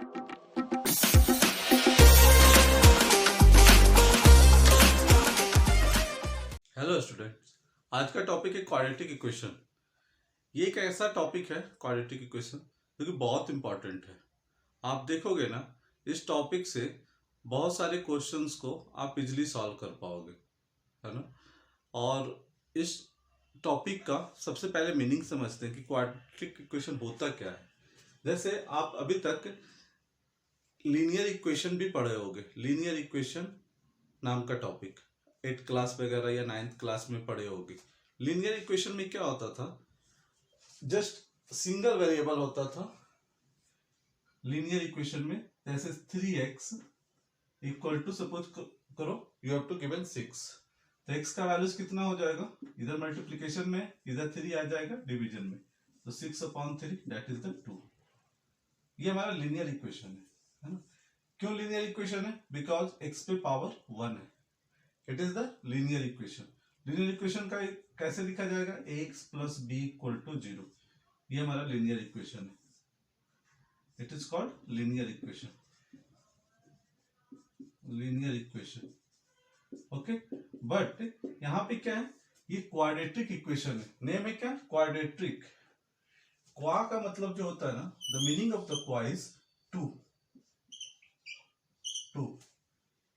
Hello students, आज का topic है क्वाड्रेटिक इक्वेशन। ये एक ऐसा टॉपिक है क्वाड्रेटिक इक्वेशन जो कि बहुत इंपॉर्टेंट है। आप देखोगे ना, इस टॉपिक से बहुत सारे क्वेश्चंस को आप इजीली सॉल्व कर पाओगे, है ना। और इस टॉपिक का सबसे पहले मीनिंग समझते हैं कि क्वाड्रेटिक इक्वेशन होता क्या है। जैसे आप अभी तक लीनियर इक्वेशन भी पढ़े होंगे, लीनियर इक्वेशन नाम का टॉपिक 8th क्लास वगैरह या 9th क्लास में पढ़े होगे। लीनियर इक्वेशन में क्या होता था, जस्ट सिंगल वेरिएबल होता था लीनियर इक्वेशन में। जैसे 3x इक्वल टू सपोज करो यू हैव टू गिवन 6, तो x का वैल्यूज कितना हो जाएगा, इधर मल्टीप्लिकेशन में इधर 3 आ जाएगा डिवीजन में, तो 6/3 दैट इज द 2। ये हमारा लीनियर इक्वेशन है ना। क्यों लीनियर इक्वेशन है? बिकॉज x पे पावर 1 है, it is the linear equation. Linear equation का कैसे लिखा जाएगा, x plus B equal to 0। ये हमारा लीनियर इक्वेशन है, it is called linear equation, linear equation. Okay, but यहां पे क्या है, ये क्वाड्रेटिक इक्वेशन है। नेम है क्या, क्वाड्रेटिक। क्वा का मतलब जो होता है ना, द मीनिंग ऑफ द क्वा इज 2।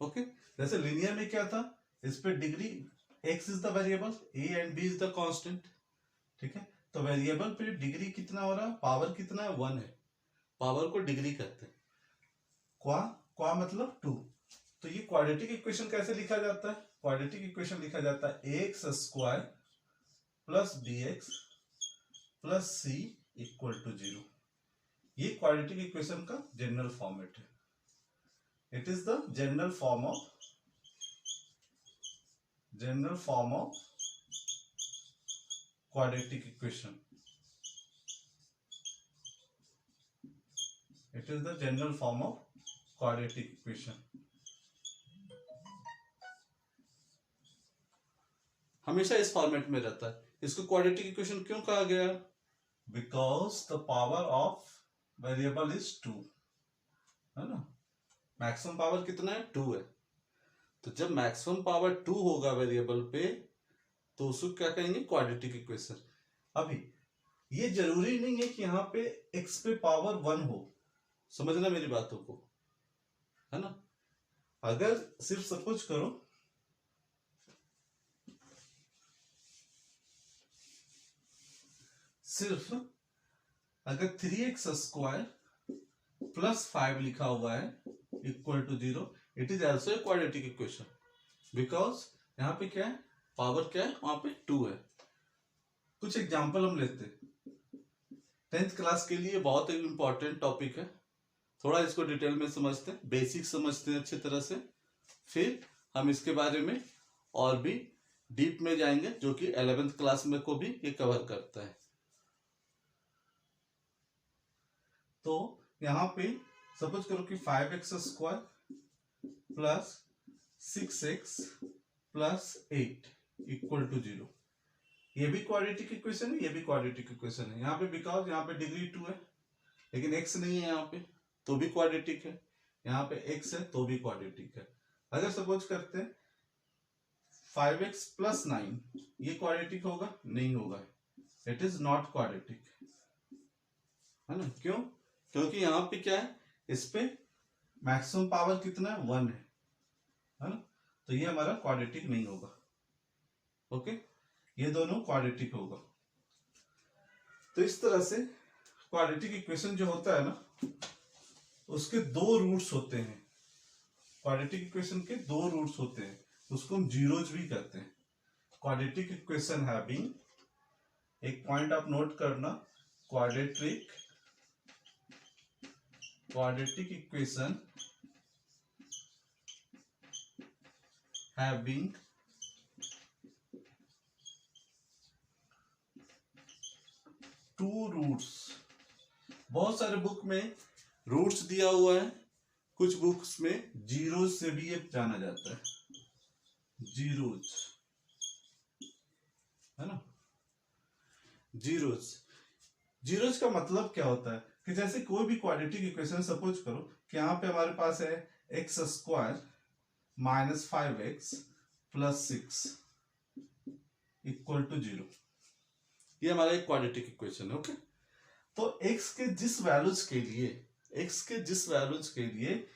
ओके, जैसे लीनियर में क्या था, इस पे degree x is the variable, a and b is the constant. ठीक है, तो वेरिएबल पे डिग्री कितना हो रहा है, पावर कितना है, 1 है, पावर को डिग्री कहते हैं। क्वा, क्वा मतलब 2। तो ये क्वाड्रेटिक इक्वेशन कैसे लिखा जाता है, क्वाड्रेटिक इक्वेशन लिखा जाता है ax square plus bx plus c equal to 0। ये क्वाड्रेटिक इक्वेशन का जनरल फॉर्मेट है। It is the general form of quadratic equation. It is the general form of quadratic equation. हमेशा इस फॉर्मेट में रहता है। इसको क्वाड्रेटिक इक्वेशन क्यों कहा गया? Because the power of variable is 2, है ना। मैक्सिमम पावर कितना है, 2 है। तो जब मैक्सिमम पावर 2 होगा वेरिएबल पे, तो उसको क्या कहेंगे, क्वाड्रेटिक इक्वेशन। अभी ये जरूरी नहीं है कि यहाँ पे x पे पावर 1 हो, समझना मेरी बातों को, है ना। अगर सिर्फ सपोज करो सिर्फ अगर 3x स्क्वायर प्लस 5 लिखा हुआ है equal to 0, it is also a quadratic equation. Because यहाँ पे क्या है, पावर क्या है, वहां पे 2 है। कुछ एग्जांपल हम लेते हैं। 10th क्लास के लिए बहुत ही इंपॉर्टेंट टॉपिक है, थोड़ा इसको डिटेल में समझते हैं, बेसिक समझते हैं अच्छी तरह से, फिर हम इसके बारे में और भी डीप में जाएंगे, जो कि 11th क्लास में को भी ये कवर करता है। तो यहां पे सपोज करो कि 5x square plus 6x plus 8 equal to 0। ये भी क्वाड्रेटिक इक्वेशन है, ये भी क्वाड्रेटिक इक्वेशन है। यहाँ पे बिकॉज यहाँ पे डिग्री 2 है, लेकिन x नहीं है यहाँ पे, तो भी क्वाड्रेटिक है। यहाँ पे x है तो भी क्वाड्रेटिक है। अगर सपोज करते हैं 5x प्लस 9, ये क्वाड्रेटिक होगा, नहीं होगा, इट इज नॉट क्वाड्रेटिक, है ना। क्यों? क्योंकि यहाँ पे क्या है, इस पे मैक्सिमम पावर कितना है, 1 है ना। तो ये हमारा क्वाड्रेटिक नहीं होगा। ओके, ये दोनों क्वाड्रेटिक होगा। तो इस तरह से क्वाड्रेटिक इक्वेशन जो होता है ना, उसके 2 रूट्स होते हैं। क्वाड्रेटिक इक्वेशन के 2 रूट्स होते हैं, उसको हम जीरोज भी कहते हैं। क्वाड्रेटिक इक्वेशन हैविंग, एक पॉइंट आप नोट करना, क्वाड्रेटिक इक्वेशन हैविंग 2 रूट्स। बहुत सारे बुक में रूट्स दिया हुआ है, कुछ बुक्स में जीरोज से भी ये जाना जाता है, जीरोज, है ना। जीरोज, जीरोज का मतलब क्या होता है, कि जैसे कोई भी क्वाड्रेटिक इक्वेशन सपोज करो कि यहाँ पे हमारे पास है X square minus 5x plus 6 equal to 0। ये हमारा एक क्वाड्रेटिक इक्वेशन है। ओके, तो x के जिस वैल्यूज के लिए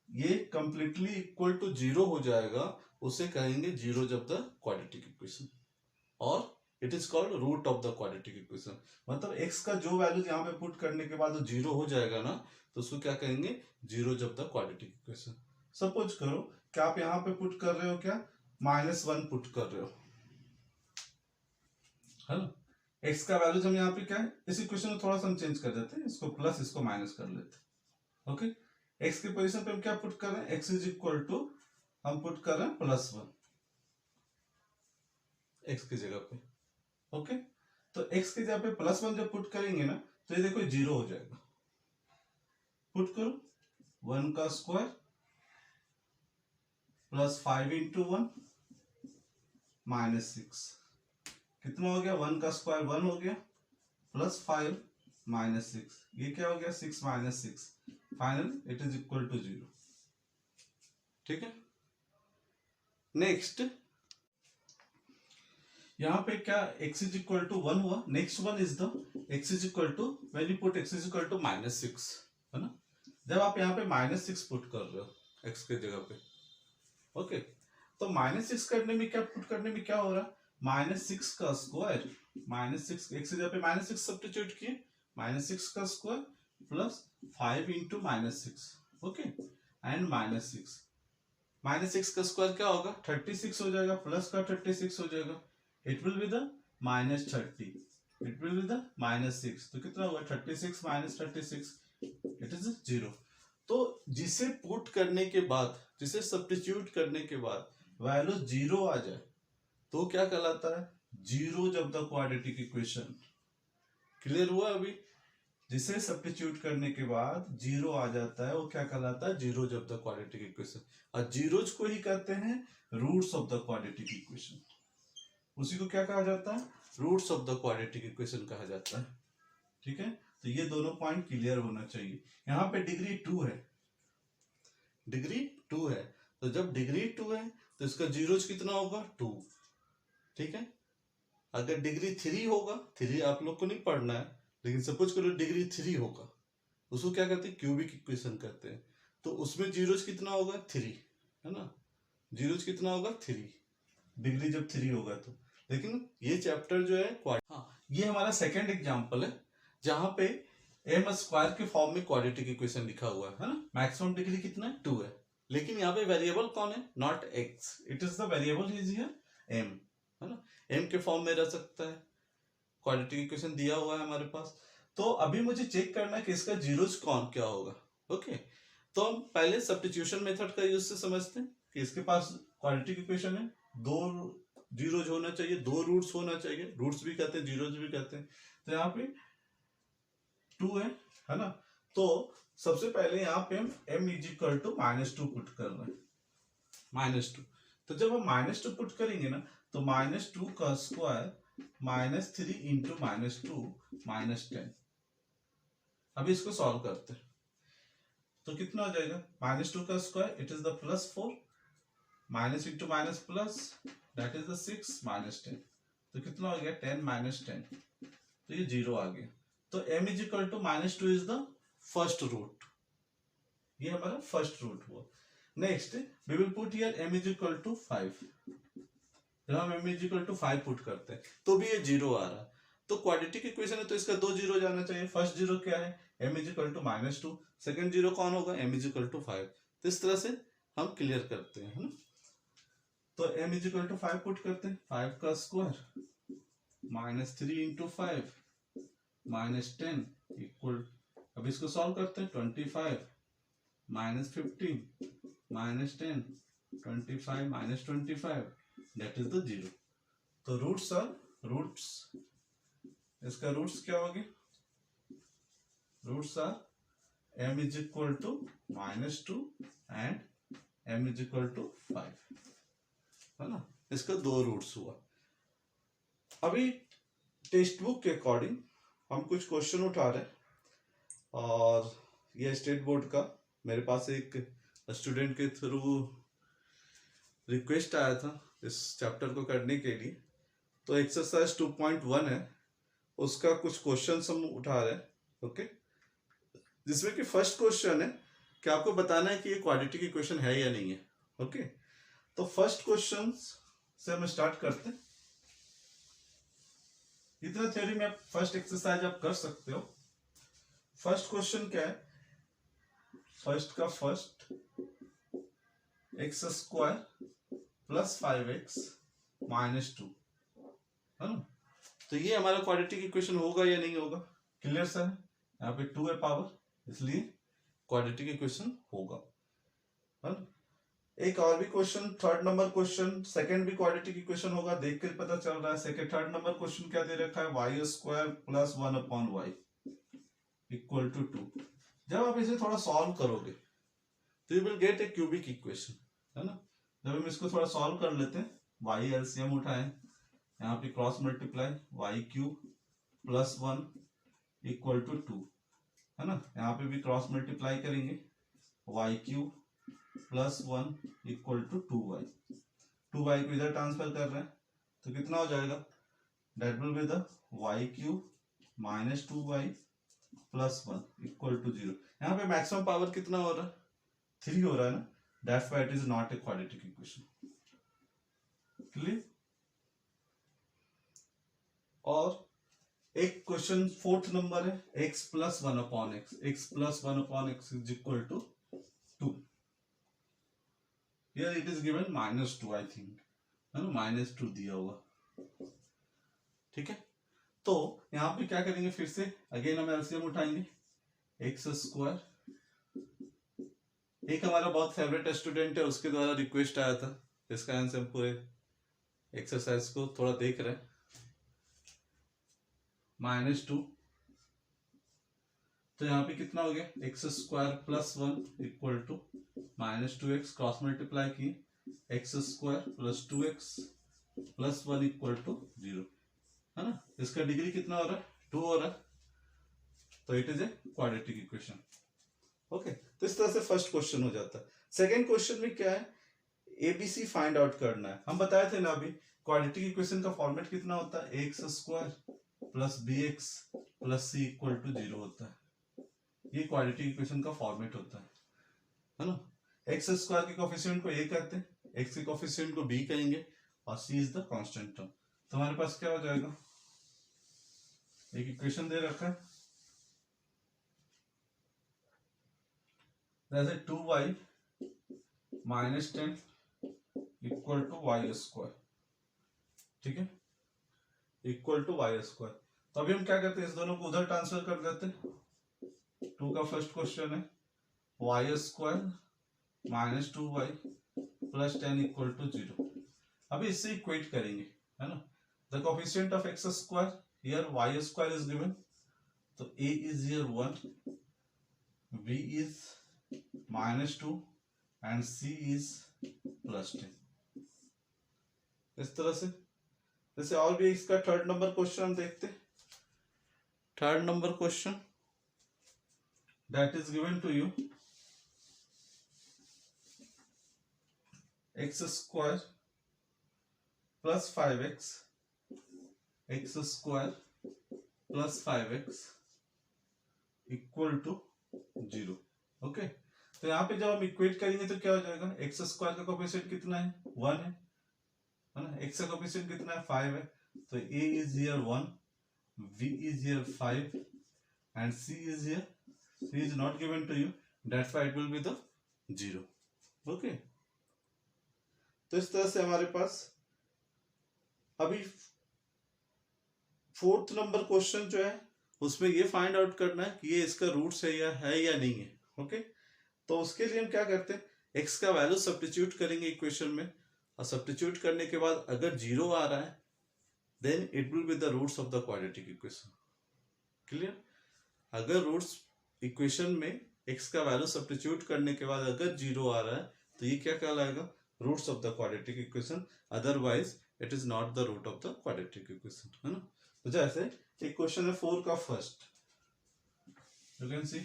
ये कंप्लीटली इक्वल टू 0 हो जाएगा उसे कहेंगे जीरो जब द क्वाड्रेटिक इक्वेशन, और it is called root of the quadratic equation. मतलब x का जो वैल्यू यहाँ पे पुट करने के बाद वो 0 हो जाएगा ना, तो उसको क्या कहेंगे, जीरो जब द क्वाड्रेटिक इक्वेशन। सपोज करो कि आप यहाँ पे पुट कर रहे हो क्या, -1 पुट कर रहे हो, है ना। x का वैल्यूज हम यहाँ पे क्या है, इस इक्वेशन को थोड़ा सा हम चेंज कर देते हैं, इसको प्लस इसको माइनस कर लेते हैं। ओके, x की पोजीशन पे हम क्या पुट कर रहे हैं, x इज इक्वल टू हम पुट कर रहे हैं +1 x की जगह पे। ओके, तो x की जगह पे +1 जब पुट करेंगे ना तो ये देखो 0 हो जाएगा। पुट करो 1 का स्क्वायर प्लस 5 इंटू 1 -6, कितना हो गया, 1 का स्क्वायर 1 हो गया प्लस 5 -6, ये क्या हो गया 6 - 6, final it is equal to 0। ठीक है, नेक्स्ट यहाँ पे क्या x इज इक्वल टू 1 हुआ, next one is the x is equal to when you put x is equal to -6, है ना। जब आप यहाँ पे -6 पुट कर रहे हो x के जगह पे, ओके, तो -6 करने में क्या पुट करने में क्या हो रहा है, -6 का स्क्वायर -6 x की जगह पे -6 सब्स्टिट्यूट किए, -6 का square plus 5 into -6, okay, and -6 का स्क्वायर क्या होगा 36 हो जाएगा, प्लस का 36 हो जाएगा, it will be the -30, it will be the -6, तो कितना होगा 36 - 36, इट इज 0। तो जिसे पुट करने के बाद, जिसे सब्स्टिट्यूट करने के बाद वैल्यू 0 आ जाए तो क्या कहलाता है, जीरो जब द क्वाड्रेटिक इक्वेशन। क्लियर हुआ अभी, जिसे सब्स्टिट्यूट करने के बाद 0 आ जाता है वो क्या कहलाता है, जीरो जब द क्वाड्रेटिक इक्वेशन। और जीरोज को ही कहते हैं roots of the quadratic equation, उसी को क्या कहा जाता है, roots of the quadratic equation कहा जाता है। ठीक है, तो ये दोनों पॉइंट क्लियर होना चाहिए। यहाँ पे डिग्री 2 है, डिग्री 2 है, तो जब डिग्री 2 है तो इसका जीरोज कितना होगा 2। ठीक है, अगर डिग्री 3 होगा, 3 आप लोग को नहीं पढ़ना है, लेकिन सपोज करो डिग्री 3 होगा, उसको क्या कहते हैं, क्यूबिक इक्वेशन कहते हैं, तो उसमें जीरोज कितना होगा 3, है ना, जीरोज कितना होगा 3, डिग्री जब 3 होगा तो। लेकिन ये चैप्टर जो है हाँ, ये हमारा सेकंड एग्जांपल है जहां पे एम स्क्वायर के फॉर्म में क्वाड्रेटिक इक्वेशन लिखा हुआ है ना, मैक्सिमम डिग्री कितना है 2 है, लेकिन यहाँ पे वेरिएबल कौन है, not x, it is the variable is here m, है ना, m के फॉर्म में रह सकता है, क्वाड्रेटिक इक्वेशन दिया हुआ है हमारे पास। तो अभी मुझे चेक करना है कि इसका जीरोज कौन क्या होगा। ओके, तो हम पहले सब्स्टिट्यूशन मेथड का यूज से समझते हैं कि इसके पास क्वाड्रेटिक इक्वेशन है, 2 जीरोज होना चाहिए, 2 रूट्स होना चाहिए, रूट्स भी कहते हैं जीरोज भी कहते हैं, तो यहाँ पे 2 है ना। तो सबसे पहले यहाँ पे हम m is equal to -2 put कर रहे हैं, -2, तो जब हम -2 पुट करेंगे ना तो -2 का स्क्वायर -3 इंटू -2 -10। अभी इसको सॉल्व करते हैं तो कितना हो जाएगा, -2 का square it is the +4, minus into minus plus that is the 6 -10, तो कितना हो गया 10 - 10, तो ये 0 आ गया। तो m is equal to -2 is the first root, ये हमारा फर्स्ट रूट हुआ। Next we will put here m is equal to 5, जब हम m is equal to 5 put करते हैं तो भी ये 0 आ रहा है, तो क्वाड्रेटिक इक्वेशन है तो इसका 2 जीरो जाना चाहिए। फर्स्ट जीरो क्या है, m is equal to -2, second zero कौन होगा, m इज इक्वल टू 5, तो इस तरह से हम क्लियर करते हैं, है ना। तो m is equal to 5 put करते हैं, 5 का स्क्वायर -3 इंटू 5 -10 इक्वल, अब इसको सॉल्व करते हैं, 25 -15 -10 25 -25 दैट इज द 0। तो रूट्स इसका रूट्स क्या हो गए, roots are m is equal to -2 and m is equal to 5, है ना, इसका 2 रूट्स हुआ। अभी टेक्स्ट बुक के अकॉर्डिंग हम कुछ क्वेश्चन उठा रहे हैं, और ये स्टेट बोर्ड का मेरे पास एक स्टूडेंट के थ्रू रिक्वेस्ट आया था इस चैप्टर को करने के लिए। तो एक्सरसाइज 2.1 है, उसका कुछ क्वेश्चन हम उठा रहे हैं। ओके, जिसमें कि फर्स्ट क्वेश्चन है कि आपको बताना है कि ये क्वाड्रेटिक इक्वेशन है या नहीं है। ओके, तो फर्स्ट क्वेश्चन से हम स्टार्ट करते हैं। इतना थ्योरी में फर्स्ट एक्सरसाइज आप कर सकते हो। फर्स्ट क्वेश्चन क्या है, फर्स्ट का first x square plus 5x minus 2 है ना। तो ये हमारा क्वाड्रेटिक इक्वेशन होगा या नहीं होगा, क्लियर सर। यहाँ पे 2 है पावर, इसलिए क्वाड्रेटिक इक्वेशन होगा, है ना। एक और भी question, third number question, second भी क्वाड्रेटिक इक्वेशन होगा, देख कर पता चल रहा है। सेकंड थर्ड नंबर क्वेश्चन क्या दे रखा है, Y square plus 1/y equal to 2। जब आप इसे थोड़ा सॉल्व करोगे तो you will get a cubic equation, है ना। जब हम इसको थोड़ा सॉल्व कर लेते हैं, वाई एलसीएम उठाएं, यहाँ पे cross multiply Y cube plus 1 equal to 2, है ना। यहाँ पे भी क्रॉस मल्टीप्लाई करेंगे, Y cube plus 1 equal to 2y। 2y को इधर ट्रांसफर कर रहे हैं तो कितना हो जाएगा, that will be the Y cube minus 2y plus 1 equal to 0। यहाँ पे मैक्सिमम पावर कितना हो रहा है, 3 हो रहा है ना, that's why it is not a quadratic equation, clear. और एक क्वेश्चन फोर्थ नंबर है, x plus 1/x, x plus 1/x is equal to 2। Here it is given -2, I think, है ना, -2 दिया होगा, ठीक है। तो यहाँ पे क्या करेंगे, फिर से अगेन हम एलसीएम उठाएंगे, एक्स स्क्वायर, एक हमारा बहुत फेवरेट स्टूडेंट है, उसके द्वारा रिक्वेस्ट आया था, इसका आंसर हम पूरे एक्सरसाइज को थोड़ा देख रहे हैं। -2, तो यहाँ पे कितना हो गया, x square plus 1 equal to -2x, cross multiply किए, x square plus 2x plus 1 equal to 0, है ना। इसका डिग्री कितना हो रहा है, 2 हो रहा है, तो it is a quadratic equation. Okay, तो इस तरह से फर्स्ट क्वेश्चन हो जाता है। सेकेंड क्वेश्चन में क्या है, एबीसी फाइंड आउट करना है। हम बताए थे ना अभी, क्वाड्रेटिक इक्वेशन का फॉर्मेट कितना होता है, X square plus B X plus C equal to 0 होता है। ये क्वाड्रेटिक इक्वेशन का फॉर्मेट होता है ना। एक्स स्क्वायर के कोफिशिएंट को ए कहते हैं, एक्स के कोफिशिएंट को बी कहेंगे, और सी इज द कांस्टेंट टर्म। तो हमारे पास क्या हो जाएगा, एक इक्वेशन दे रखा है, जैसे 2y minus 10 equal to Y square, ठीक है, इक्वल टू वाई स्क्वायर। तो अभी हम क्या करते हैं, इस दोनों को उधर ट्रांसफर कर देते हैं। 2 का फर्स्ट क्वेश्चन है, Y square minus 2y plus 10 equal to 0। अभी इससे इक्वेट करेंगे, है ना। The coefficient of X square, here Y square is given, तो a is here 1, b is -2 and c is plus 10। इस तरह से, जैसे और भी इसका थर्ड नंबर क्वेश्चन हम देखते हैं। Third number question that is given to you, X square plus 5x, X square plus 5x equal to 0। Okay, तो यहाँ पे जब हम इक्वेट करेंगे तो क्या हो जाएगा, एक्स स्क्वायर का कोफिशिएंट कितना है, 1 है ना, एक्स का कोफिशिएंट कितना है, 5 है, तो a is here 1, b is here 5 and c is here, c is not given to you, that's why it will be the 0। Okay, तो इस तरह से हमारे पास अभी फोर्थ नंबर क्वेश्चन जो है उसमें ये फाइंड आउट करना है कि ये इसका रूट्स है या नहीं है। ओके, तो उसके लिए हम क्या करते हैं, एक्स का वैल्यू सब्स्टिट्यूट करेंगे इक्वेशन में, और सब्स्टिट्यूट करने के बाद अगर 0 आ रहा है then it will be the roots of the quadratic equation, clear. अगर रूट्स इक्वेशन में एक्स का वैल्यू सब्स्टिट्यूट करने के बाद अगर 0 आ रहा है तो ये क्या कहलाएगा, roots of the quadratic equation, otherwise it is not the root of the quadratic equation, है ना। तो जैसे एक क्वेश्चन है 4 का फर्स्ट, यू कैन सी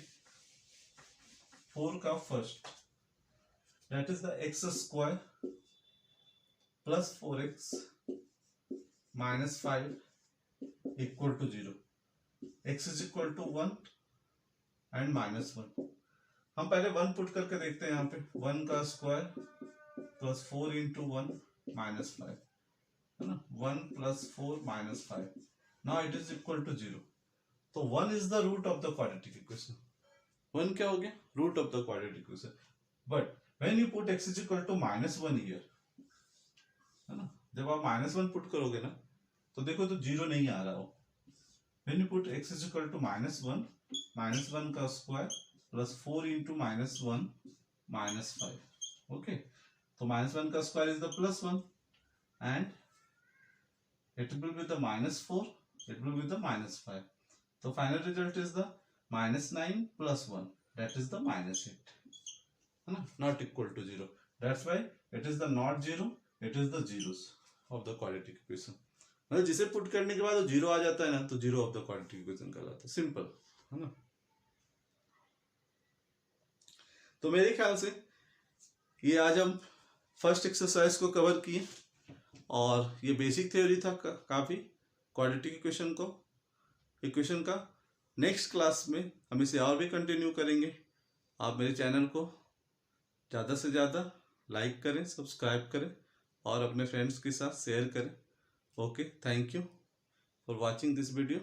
4 का first, that is the x square plus 4x minus 5 equal to 0, x is equal to 1 and minus 1। हम पहले 1 पुट करके देखते हैं यहाँ पे, 1 का स्क्वायर प्लस 4 इंटू 1 माइनस 5, है ना, 1 plus 4 minus 5, now it is equal to 0। तो 1 is the root of the quadratic equation. 1 क्या हो गया? Root of the quadratic equation. But when you put x is equal to minus 1 here, है ना, जब आप माइनस 1 पुट करोगे ना तो देखो तो 0 नहीं आ रहा हो। When you put x is equal to minus 1 का square plus 4 into minus 1 minus 5, okay, तो माइनस 1 का square is the plus 1 and it will be the minus 4, it will be the minus 5. So final result is the minus 9 plus 1, that is the minus 8, है ना, not equal to 0. That's why it is the not 0, it is the zeros of the quadratic equation. मतलब जिसे put करने के बाद 0 आ जाता है ना तो 0 of the quadratic equation कहलाता है, सिंपल, है ना। तो मेरे ख्याल से ये आज हम फर्स्ट एक्सरसाइज को कवर किए और ये बेसिक थ्योरी था काफ़ी क्वाड्रेटिक इक्वेशन का। नेक्स्ट क्लास में हम इसे और भी कंटिन्यू करेंगे। आप मेरे चैनल को ज़्यादा से ज़्यादा लाइक करें, सब्सक्राइब करें और अपने फ्रेंड्स के साथ शेयर करें। Okay, thank you for watching this video.